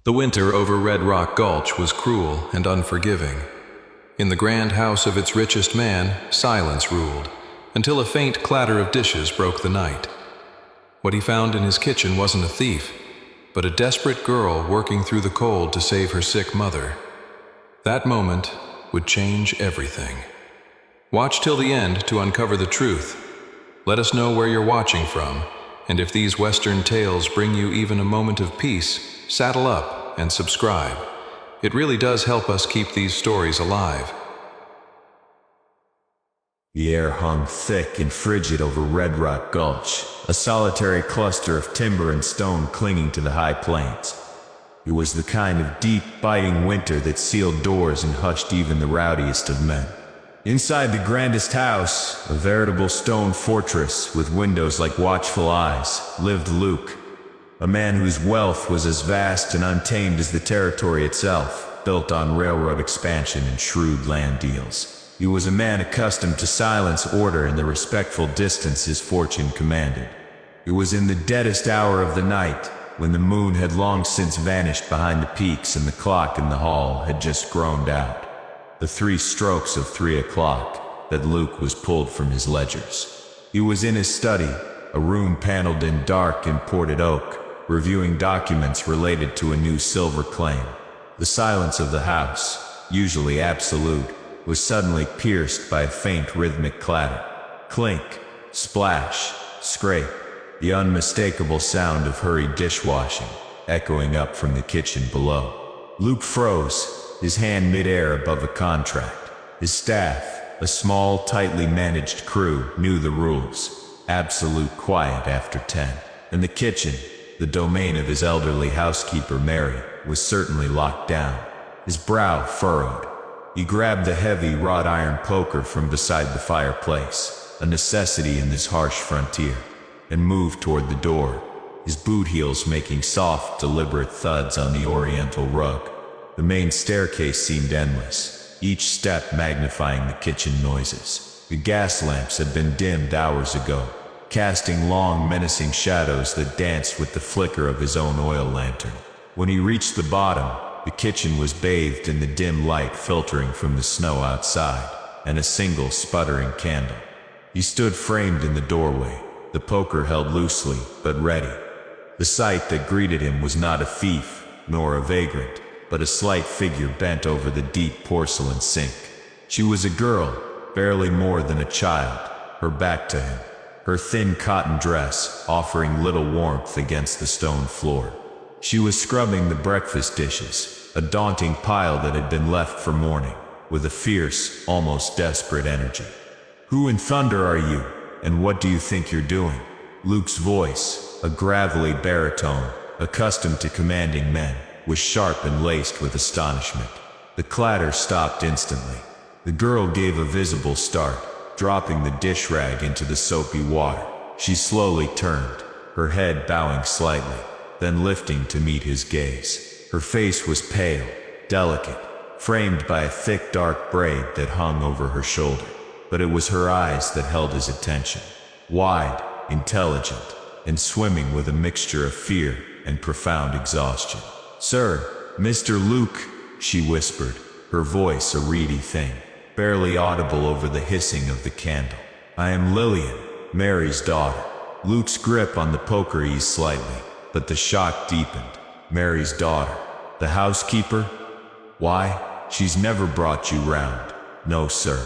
The winter over Red Rock Gulch was cruel and unforgiving. In the grand house of its richest man, silence ruled, until a faint clatter of dishes broke the night. What he found in his kitchen wasn't a thief, but a desperate girl working through the cold to save her sick mother. That moment would change everything. Watch till the end to uncover the truth. Let us know where you're watching from, and if these Western tales bring you even a moment of peace, saddle up and subscribe. It really does help us keep these stories alive. The air hung thick and frigid over Red Rock Gulch, a solitary cluster of timber and stone clinging to the high plains. It was the kind of deep, biting winter that sealed doors and hushed even the rowdiest of men. Inside the grandest house, a veritable stone fortress with windows like watchful eyes, lived Luke, a man whose wealth was as vast and untamed as the territory itself, built on railroad expansion and shrewd land deals. He was a man accustomed to silence, order, and the respectful distance his fortune commanded. It was in the deadest hour of the night, when the moon had long since vanished behind the peaks and the clock in the hall had just groaned out, the 3 strokes of 3 o'clock, that Luke was pulled from his ledgers. He was in his study, a room paneled in dark imported oak, reviewing documents related to a new silver claim. The silence of the house, usually absolute, was suddenly pierced by a faint rhythmic clatter. Clink, splash, scrape, the unmistakable sound of hurried dishwashing, echoing up from the kitchen below. Luke froze, his hand mid-air above a contract. His staff, a small, tightly managed crew, knew the rules. Absolute quiet after 10. And the kitchen, the domain of his elderly housekeeper Mary, was certainly locked down. His brow furrowed. He grabbed the heavy wrought iron poker from beside the fireplace, a necessity in this harsh frontier, and moved toward the door, his boot heels making soft, deliberate thuds on the oriental rug. The main staircase seemed endless, each step magnifying the kitchen noises. The gas lamps had been dimmed hours ago, casting long, menacing shadows that danced with the flicker of his own oil lantern. When he reached the bottom, the kitchen was bathed in the dim light filtering from the snow outside, and a single sputtering candle. He stood framed in the doorway, the poker held loosely, but ready. The sight that greeted him was not a thief, nor a vagrant, but a slight figure bent over the deep porcelain sink. She was a girl, barely more than a child, her back to him, her thin cotton dress offering little warmth against the stone floor. She was scrubbing the breakfast dishes, a daunting pile that had been left for morning, with a fierce, almost desperate energy. "Who in thunder are you, and what do you think you're doing?" Luke's voice, a gravelly baritone, accustomed to commanding men, was sharp and laced with astonishment. The clatter stopped instantly. The girl gave a visible start, dropping the dish rag into the soapy water. She slowly turned, her head bowing slightly, then lifting to meet his gaze. Her face was pale, delicate, framed by a thick dark braid that hung over her shoulder. But it was her eyes that held his attention, wide, intelligent, and swimming with a mixture of fear and profound exhaustion. "Sir, Mr. Luke," she whispered, her voice a reedy thing, barely audible over the hissing of the candle. "I am Lillian, Mary's daughter." Luke's grip on the poker eased slightly, but the shock deepened. "Mary's daughter? The housekeeper? Why, she's never brought you round." "No, sir.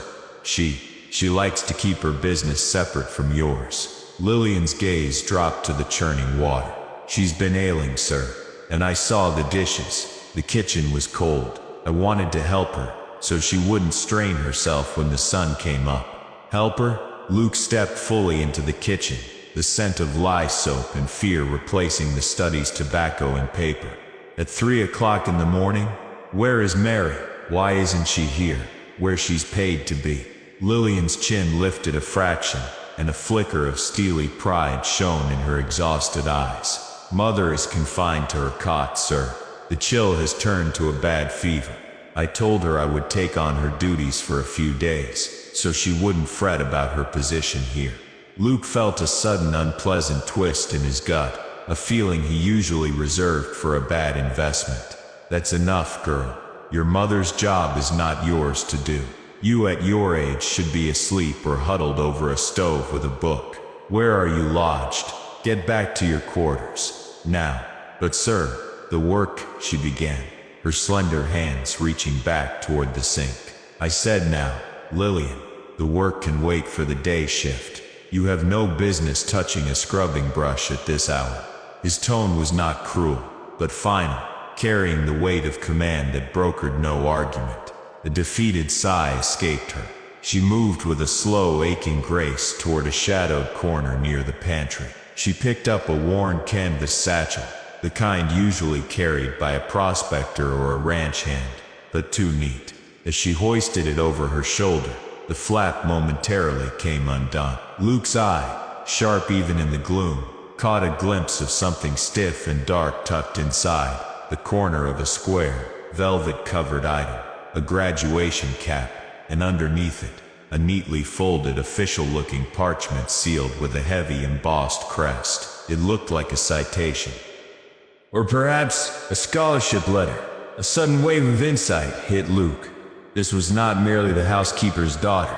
She likes to keep her business separate from yours." Lillian's gaze dropped to the churning water. "She's been ailing, sir, and I saw the dishes. The kitchen was cold. I wanted to help her, so she wouldn't strain herself when the sun came up." "Help her?" Luke stepped fully into the kitchen, the scent of lye soap and fear replacing the study's tobacco and paper. "At 3 o'clock in the morning? Where is Mary? Why isn't she here, where she's paid to be?" Lillian's chin lifted a fraction, and a flicker of steely pride shone in her exhausted eyes. "Mother is confined to her cot, sir. The chill has turned to a bad fever. I told her I would take on her duties for a few days, so she wouldn't fret about her position here." Luke felt a sudden unpleasant twist in his gut, a feeling he usually reserved for a bad investment. That's enough, girl. Your mother's job is not yours to do. You at your age should be asleep or huddled over a stove with a book. Where are you lodged? Get back to your quarters. Now. But sir, the work, she began, her slender hands reaching back toward the sink. I said now, Lillian, the work can wait for the day shift. You have no business touching a scrubbing brush at this hour. His tone was not cruel, but final, carrying the weight of command that brokered no argument. A defeated sigh escaped her. She moved with a slow, aching grace toward a shadowed corner near the pantry. She picked up a worn canvas satchel, the kind usually carried by a prospector or a ranch hand, but too neat. As she hoisted it over her shoulder, the flap momentarily came undone. Luke's eye, sharp even in the gloom, caught a glimpse of something stiff and dark tucked inside the corner of a square, velvet-covered item, a graduation cap, and underneath it, a neatly folded official-looking parchment sealed with a heavy embossed crest. It looked like a citation. Or perhaps a scholarship letter. A sudden wave of insight hit Luke. This was not merely the housekeeper's daughter.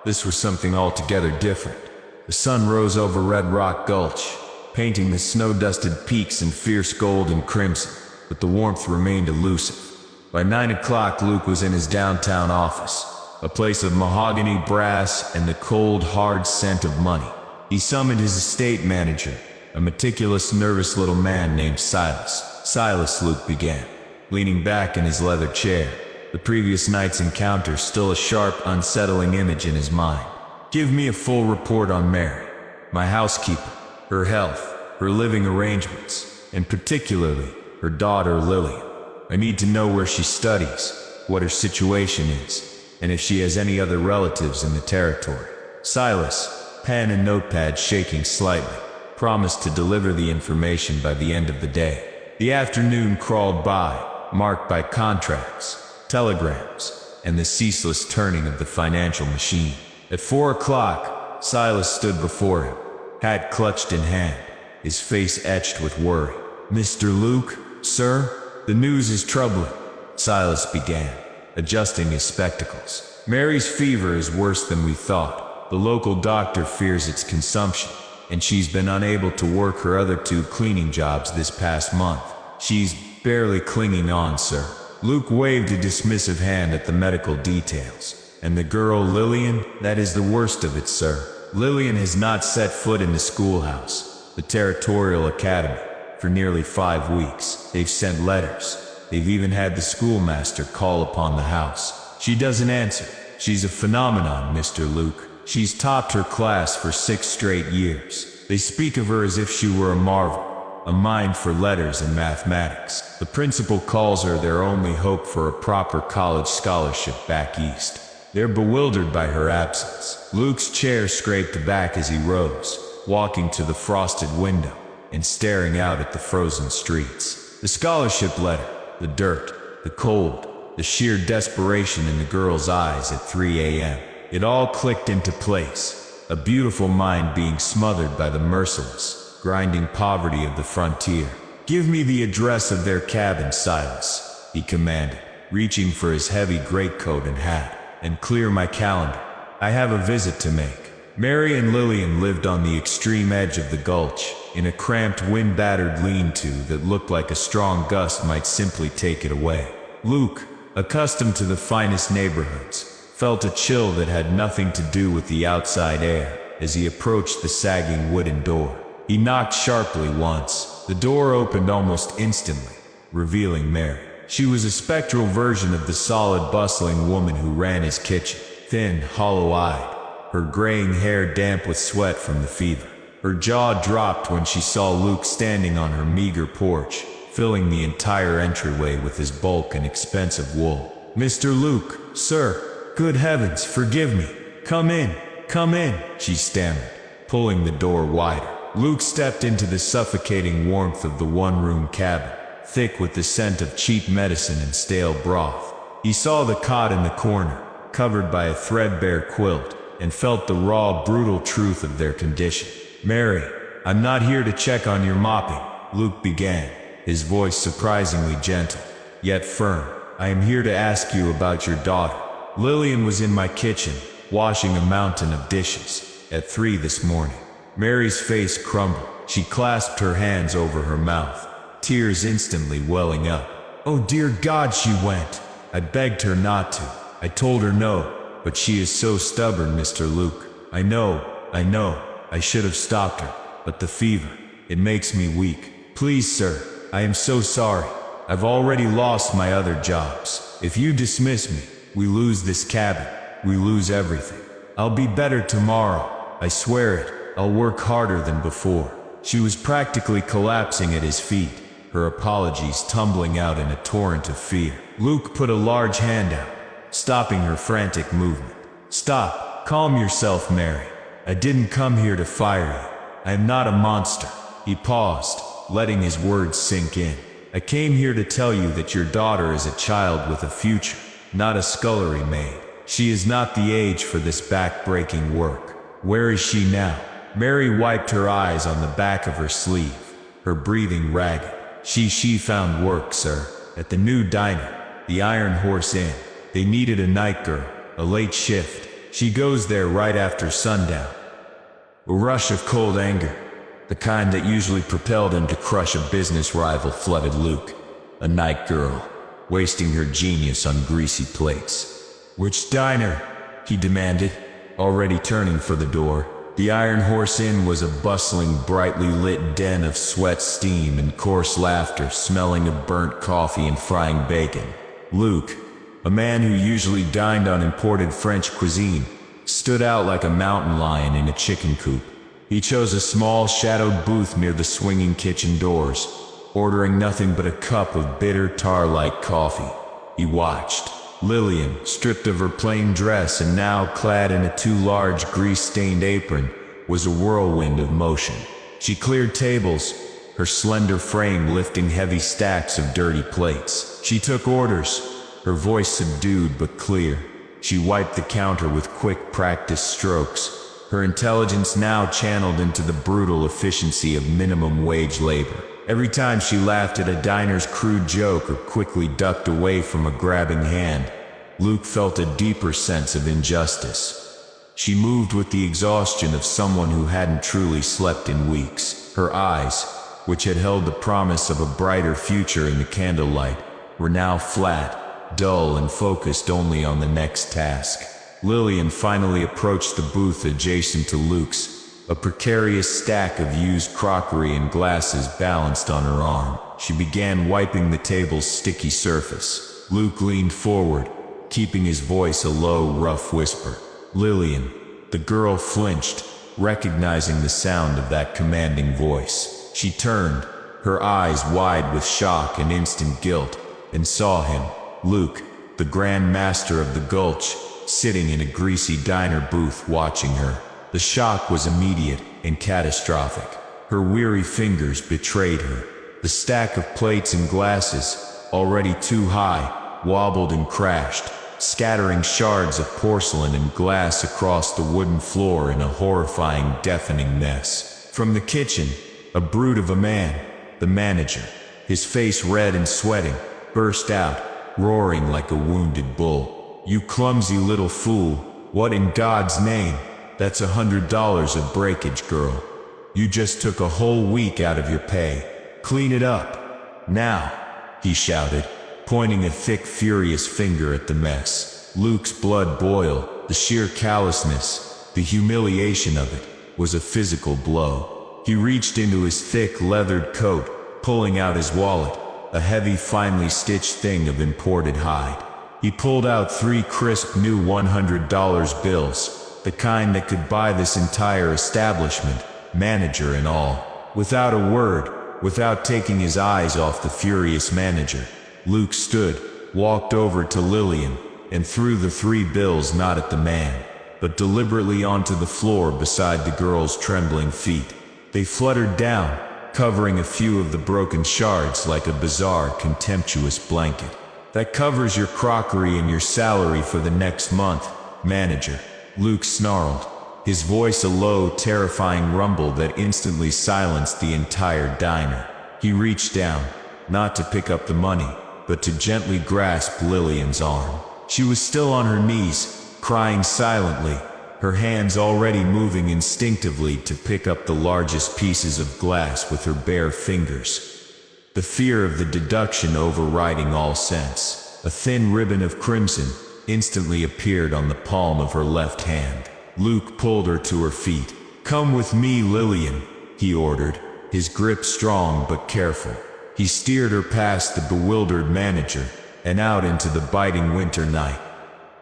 This was something altogether different. The sun rose over Red Rock Gulch, painting the snow-dusted peaks in fierce gold and crimson, but the warmth remained elusive. By 9 o'clock, Luke was in his downtown office, a place of mahogany, brass, and the cold, hard scent of money. He summoned his estate manager, a meticulous, nervous little man named Silas. Silas, Luke began, leaning back in his leather chair, the previous night's encounter still a sharp, unsettling image in his mind. Give me a full report on Mary, my housekeeper, her health, her living arrangements, and particularly her daughter Lillian. I need to know where she studies, what her situation is, and if she has any other relatives in the territory. Silas, pen and notepad shaking slightly, promised to deliver the information by the end of the day. The afternoon crawled by, marked by contracts, telegrams, and the ceaseless turning of the financial machine. At 4 o'clock, Silas stood before him, hat clutched in hand, his face etched with worry. Mr. Luke, sir, the news is troubling, Silas began, adjusting his spectacles. Mary's fever is worse than we thought. The local doctor fears it's consumption, and she's been unable to work her other 2 cleaning jobs this past month. She's barely clinging on, sir. Luke waved a dismissive hand at the medical details. And the girl Lillian, that is the worst of it, sir. Lillian has not set foot in the schoolhouse, the territorial academy, for nearly 5 weeks. They've sent letters. They've even had the schoolmaster call upon the house. She doesn't answer. She's a phenomenon, Mr. Luke. She's topped her class for 6 straight years. They speak of her as if she were a marvel, a mind for letters and mathematics. The principal calls her their only hope for a proper college scholarship back east. They're bewildered by her absence. Luke's chair scraped back as he rose, walking to the frosted window and staring out at the frozen streets. The scholarship letter, the dirt, the cold, the sheer desperation in the girl's eyes at 3 a.m. It all clicked into place, a beautiful mind being smothered by the merciless, grinding poverty of the frontier. Give me the address of their cabin, Silas, he commanded, reaching for his heavy greatcoat and hat. And clear my calendar. I have a visit to make. Mary and Lillian lived on the extreme edge of the gulch, in a cramped, wind-battered lean-to that looked like a strong gust might simply take it away. Luke, accustomed to the finest neighborhoods, felt a chill that had nothing to do with the outside air as he approached the sagging wooden door. He knocked sharply once. The door opened almost instantly, revealing Mary. She was a spectral version of the solid, bustling woman who ran his kitchen, thin, hollow-eyed, her graying hair damp with sweat from the fever. Her jaw dropped when she saw Luke standing on her meager porch, filling the entire entryway with his bulk and expensive wool. Mr. Luke, sir, good heavens, forgive me. Come in, she stammered, pulling the door wider. Luke stepped into the suffocating warmth of the one-room cabin, thick with the scent of cheap medicine and stale broth. He saw the cot in the corner, covered by a threadbare quilt, and felt the raw, brutal truth of their condition. Mary, I'm not here to check on your mopping. Luke began, his voice surprisingly gentle, yet firm. I am here to ask you about your daughter. Lillian was in my kitchen, washing a mountain of dishes, at 3 this morning. Mary's face crumbled. She clasped her hands over her mouth, tears instantly welling up. Oh dear God, she went. I begged her not to. I told her no, but she is so stubborn, Mr. Luke. I know. I should have stopped her, but the fever, it makes me weak. Please, sir, I am so sorry. I've already lost my other jobs. If you dismiss me, we lose this cabin. We lose everything. I'll be better tomorrow. I swear it. I'll work harder than before. She was practically collapsing at his feet, her apologies tumbling out in a torrent of fear. Luke put a large hand out, stopping her frantic movement. Stop. Calm yourself, Mary. I didn't come here to fire you. I am not a monster. He paused, letting his words sink in. I came here to tell you that your daughter is a child with a future, not a scullery maid. She is not the age for this back-breaking work. Where is she now? Mary wiped her eyes on the back of her sleeve, her breathing ragged. She found work, sir, at the new diner, the Iron Horse Inn. They needed a night girl, a late shift. She goes there right after sundown. A rush of cold anger, the kind that usually propelled him to crush a business rival, flooded Luke. A night girl, wasting her genius on greasy plates. Which diner? He demanded, already turning for the door. The Iron Horse Inn was a bustling, brightly lit den of sweat, steam, and coarse laughter, smelling of burnt coffee and frying bacon. Luke, a man who usually dined on imported French cuisine, stood out like a mountain lion in a chicken coop. He chose a small, shadowed booth near the swinging kitchen doors, ordering nothing but a cup of bitter, tar-like coffee. He watched. Lillian, stripped of her plain dress and now clad in a too large grease-stained apron, was a whirlwind of motion. She cleared tables, her slender frame lifting heavy stacks of dirty plates. She took orders, her voice subdued but clear. She wiped the counter with quick, practiced strokes, her intelligence now channeled into the brutal efficiency of minimum wage labor. Every time she laughed at a diner's crude joke or quickly ducked away from a grabbing hand, Luke felt a deeper sense of injustice. She moved with the exhaustion of someone who hadn't truly slept in weeks. Her eyes, which had held the promise of a brighter future in the candlelight, were now flat, dull, and focused only on the next task. Lillian finally approached the booth adjacent to Luke's, a precarious stack of used crockery and glasses balanced on her arm. She began wiping the table's sticky surface. Luke leaned forward, keeping his voice a low, rough whisper. Lillian. The girl flinched, recognizing the sound of that commanding voice. She turned, her eyes wide with shock and instant guilt, and saw him, Luke, the Grand Master of the Gulch, sitting in a greasy diner booth watching her. The shock was immediate and catastrophic. Her weary fingers betrayed her. The stack of plates and glasses, already too high, wobbled and crashed, scattering shards of porcelain and glass across the wooden floor in a horrifying, deafening mess. From the kitchen, a brute of a man, the manager, his face red and sweating, burst out, roaring like a wounded bull. You clumsy little fool, what in God's name? That's $100 of breakage, girl. You just took a whole week out of your pay. Clean it up. Now, he shouted, pointing a thick, furious finger at the mess. Luke's blood boiled. The sheer callousness, the humiliation of it, was a physical blow. He reached into his thick, leathered coat, pulling out his wallet, a heavy, finely stitched thing of imported hide. He pulled out 3 crisp new $100 bills, the kind that could buy this entire establishment, manager and all. Without a word, without taking his eyes off the furious manager, Luke stood, walked over to Lillian, and threw the 3 bills not at the man, but deliberately onto the floor beside the girl's trembling feet. They fluttered down, covering a few of the broken shards like a bizarre, contemptuous blanket. That covers your crockery and your salary for the next month, manager. Luke snarled, his voice a low, terrifying rumble that instantly silenced the entire diner. He reached down, not to pick up the money, but to gently grasp Lillian's arm. She was still on her knees, crying silently, her hands already moving instinctively to pick up the largest pieces of glass with her bare fingers. The fear of the deduction overriding all sense. A thin ribbon of crimson instantly appeared on the palm of her left hand. Luke pulled her to her feet. "Come with me, Lillian," he ordered, his grip strong but careful. He steered her past the bewildered manager and out into the biting winter night.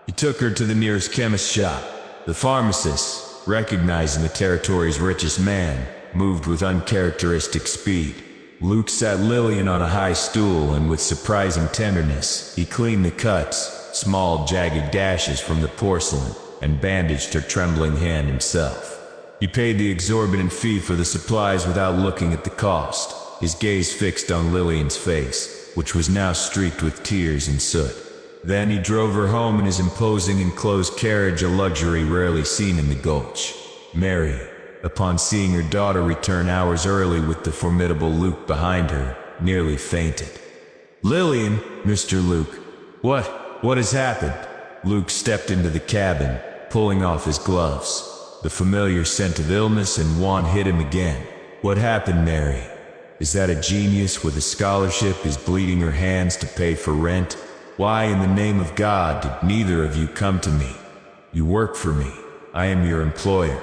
He took her to the nearest chemist shop. The pharmacist, recognizing the territory's richest man, moved with uncharacteristic speed. Luke sat Lillian on a high stool, and with surprising tenderness, he cleaned the cuts, small jagged gashes from the porcelain, and bandaged her trembling hand himself. He paid the exorbitant fee for the supplies without looking at the cost, his gaze fixed on Lillian's face, which was now streaked with tears and soot. Then he drove her home in his imposing enclosed carriage, a luxury rarely seen in the Gulch. Mary, upon seeing her daughter return hours early with the formidable Luke behind her, nearly fainted. "Lillian, Mr. Luke, what has happened?" Luke stepped into the cabin, pulling off his gloves. The familiar scent of illness and want hit him again. "What happened, Mary? Is that a genius with a scholarship is bleeding her hands to pay for rent? Why in the name of God did neither of you come to me? You work for me. I am your employer.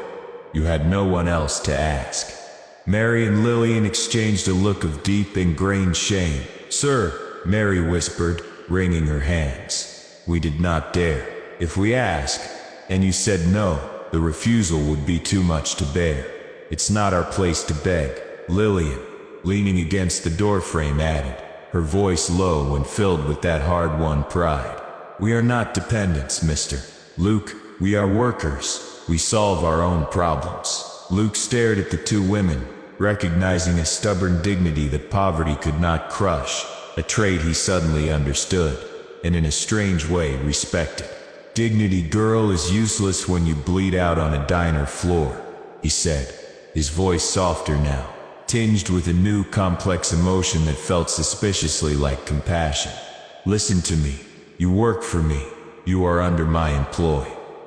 You had no one else to ask." Mary and Lillian exchanged a look of deep ingrained shame. "Sir," Mary whispered, wringing her hands, "we did not dare. If we ask, and you said no, the refusal would be too much to bear. It's not our place to beg." Lillian, leaning against the doorframe, added, her voice low and filled with that hard-won pride, "We are not dependents, Mr. Luke. We are workers. We solve our own problems." Luke stared at the two women, recognizing a stubborn dignity that poverty could not crush, a trait he suddenly understood, and in a strange way respected. "Dignity, girl, is useless when you bleed out on a diner floor," he said, his voice softer now, tinged with a new complex emotion that felt suspiciously like compassion. "Listen to me. You work for me. You are under my employ.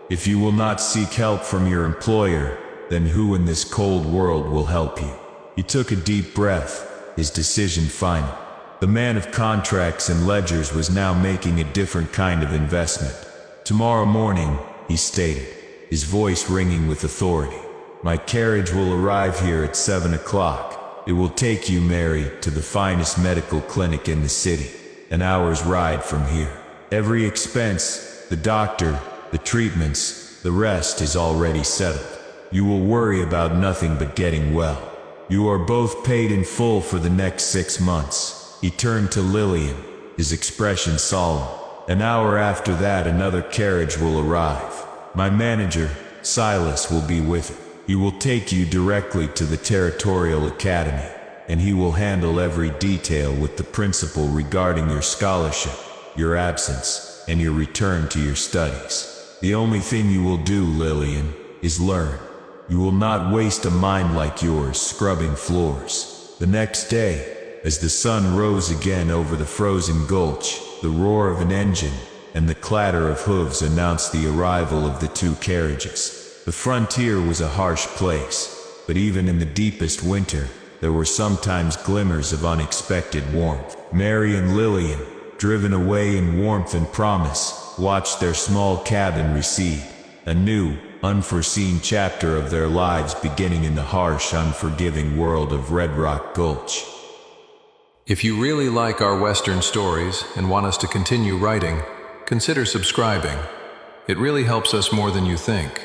If you will not seek help from your employer, then who in this cold world will help you?" He took a deep breath, his decision final. The man of contracts and ledgers was now making a different kind of investment. "Tomorrow morning," he stated, his voice ringing with authority, "my carriage will arrive here at 7 o'clock. It will take you, Mary, to the finest medical clinic in the city, an hour's ride from here. Every expense, the doctor, the treatments, the rest is already settled. You will worry about nothing but getting well. You are both paid in full for the next 6 months." He turned to Lillian, his expression solemn. "An hour after that another carriage will arrive. My manager, Silas, will be with it. He will take you directly to the Territorial Academy, and he will handle every detail with the principal regarding your scholarship, your absence, and your return to your studies. The only thing you will do, Lillian, is learn. You will not waste a mind like yours scrubbing floors." The next day, as the sun rose again over the frozen gulch, the roar of an engine and the clatter of hooves announced the arrival of the two carriages. The frontier was a harsh place, but even in the deepest winter, there were sometimes glimmers of unexpected warmth. Mary and Lillian, driven away in warmth and promise, watched their small cabin recede, a new, unforeseen chapter of their lives beginning in the harsh, unforgiving world of Red Rock Gulch. If you really like our Western stories and want us to continue writing, consider subscribing. It really helps us more than you think.